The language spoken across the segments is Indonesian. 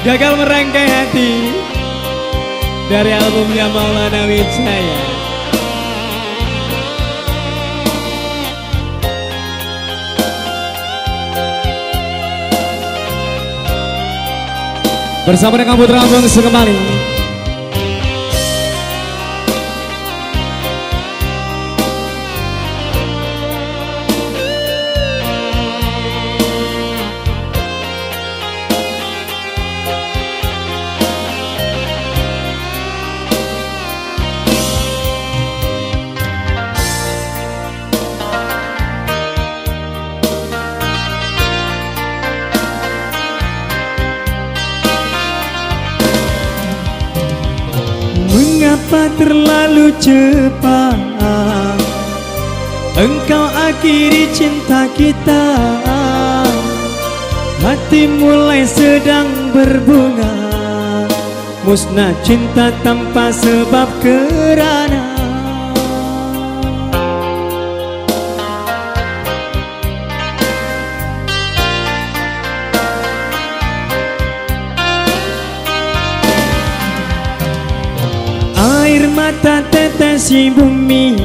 Gagal merangkai hati dari albumnya Maulana Wijaya. Bersama dengan Putra Bungsu kembali. Mengapa terlalu cepat engkau akhiri cinta kita? Hati mulai sedang berbunga, musnah cinta tanpa sebab kerana air mata tetesi bumi.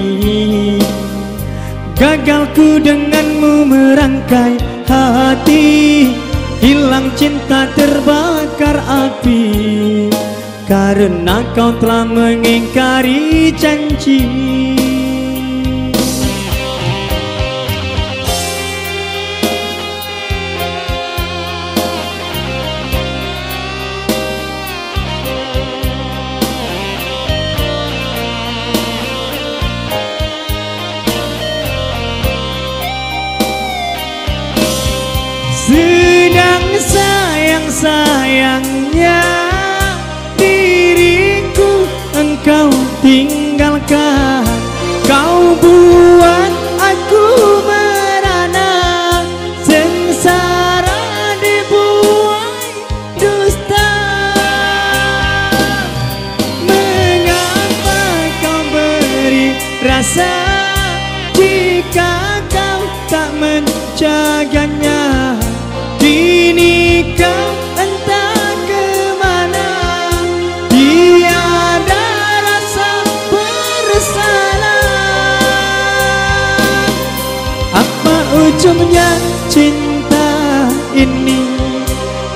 Gagal ku denganmu merangkai hati, hilang cinta terbakar api, karena kau telah mengingkari janji. Sedang sayang-sayangnya diriku engkau tinggalkan. Kau buat aku merana, sengsara dibuai dusta. Mengapa kau beri rasa jika kau tak menjaganya? Kini kau entah kemana, tiada rasa bersalah. Apa ujungnya cinta ini?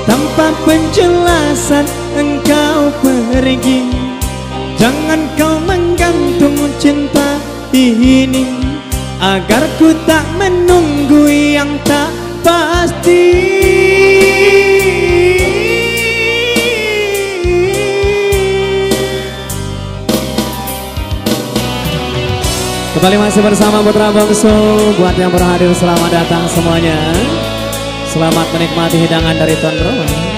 Tanpa penjelasan engkau pergi. Jangan kau menggantung cinta ini, agar ku tak menunggu yang tak pasti. Kembali masih bersama Putra Bungsu. Buat yang berhadir selamat datang semuanya. Selamat menikmati hidangan dari Tuan Roma.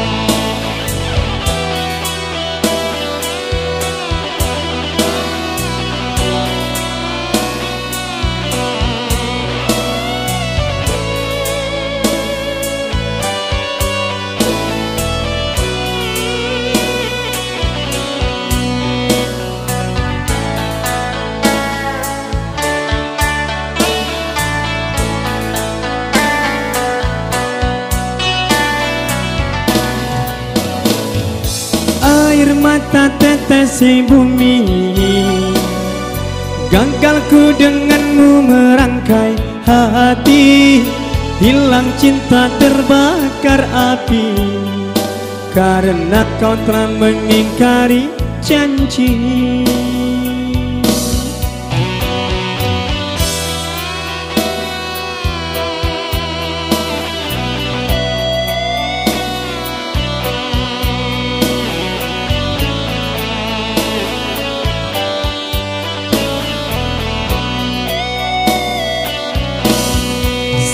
Air mata tetesi bumi. Gagal ku denganmu merangkai hati, hilang cinta terbakar api, karena kau telah mengingkari janji.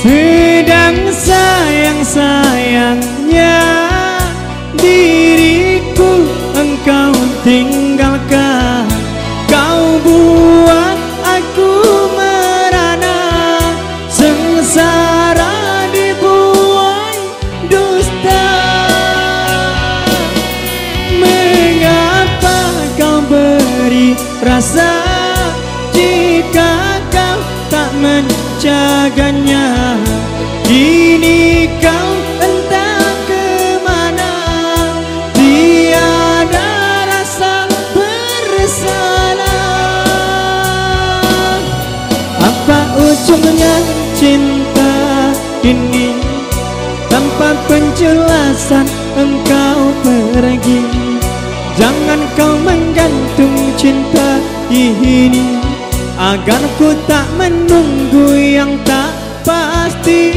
Sedang sayang-sayangnya diriku engkau tinggalkan. Kau buat aku merana, sengsara dibuai dusta. Mengapa kau beri rasa jika kau tak menjaganya? Kini kau entah kemana, Sungguhnya cinta ini tanpa penjelasan engkau pergi. Jangan kau menggantung cinta ini, agar ku tak menunggu yang tak pasti.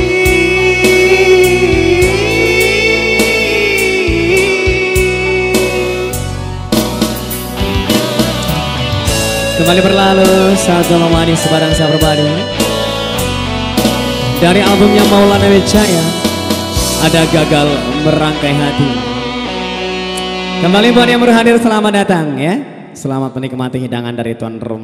Kembali berlalu saat manis sebarang sahabat dari albumnya Maulana Wijaya, ada Gagal Merangkai Hati. Kembali buat yang baru hadir, selamat datang ya. Selamat menikmati hidangan dari tuan rumah.